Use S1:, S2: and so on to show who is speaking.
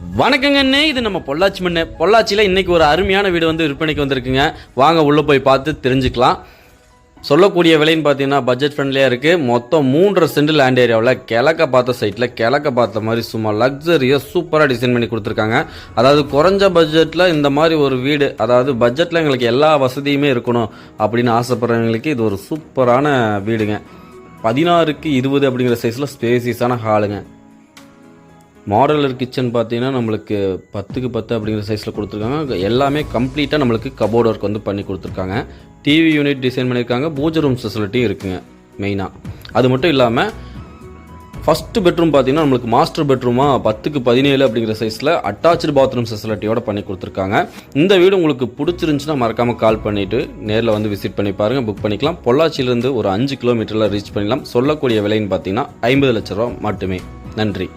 S1: வணக்கங்கண்ணே, இது நம்ம பொள்ளாச்சி மண்ணு. பொள்ளாச்சியில் இன்றைக்கி ஒரு அருமையான வீடு வந்து விற்பனைக்கு வந்திருக்குங்க. வாங்க உள்ளே போய் பார்த்து தெரிஞ்சுக்கலாம். சொல்லக்கூடிய விலைன்னு பார்த்தீங்கன்னா பட்ஜெட் ஃப்ரெண்ட்லியாக இருக்குது. மொத்தம் 3.5 சென்ட் லேண்ட் ஏரியாவில் கிழக்க பார்த்த சைட்டில் கிழக்க பார்த்த மாதிரி சும்மா லக்ஸரியாக சூப்பராக டிசைன் பண்ணி கொடுத்துருக்காங்க. அதாவது குறைஞ்ச பட்ஜெட்டில் இந்த மாதிரி ஒரு வீடு, அதாவது பட்ஜெட்டில் எங்களுக்கு எல்லா வசதியுமே இருக்கணும் அப்படின்னு ஆசைப்படுறவங்களுக்கு இது ஒரு சூப்பரான வீடுங்க. 16x20 அப்படிங்கிற சைஸில் ஸ்பேசியஸான ஹாலுங்க. மாடலர் கிச்சன் பார்த்தீங்கன்னா நம்மளுக்கு 10x10 அப்படிங்கிற சைஸில் கொடுத்துருக்காங்க. எல்லாமே கம்ப்ளீட்டாக நம்மளுக்கு கபோர்ட் ஒர்க் வந்து பண்ணி கொடுத்துருக்காங்க. டிவி யூனிட் டிசைன் பண்ணியிருக்காங்க. பூஜை ரூம் ஃபெசிலிட்டியும் இருக்குங்க மெயினாக. அது மட்டும் இல்லாமல் ஃபஸ்ட்டு பெட்ரூம் பார்த்தீங்கன்னா நம்மளுக்கு மாஸ்டர் பெட்ரூமாக 10x17 அப்படிங்கிற சைஸில் அட்டாச்சு பாத்ரூம் ஃபெசிலிட்டியோட பண்ணி கொடுத்துருக்காங்க. இந்த வீடு உங்களுக்கு பிடிச்சிருந்துச்சுன்னா மறக்காமல் கால் பண்ணிவிட்டு நேரில் வந்து விசிட் பண்ணி பாருங்கள், புக் பண்ணிக்கலாம். பொள்ளாச்சியிலேருந்து ஒரு 5 கிலோமீட்டரில் ரீச் பண்ணிடலாம். சொல்லக்கூடிய விலைன்னு பார்த்தீங்கன்னா 50 லட்ச ரூபா மட்டுமே. நன்றி.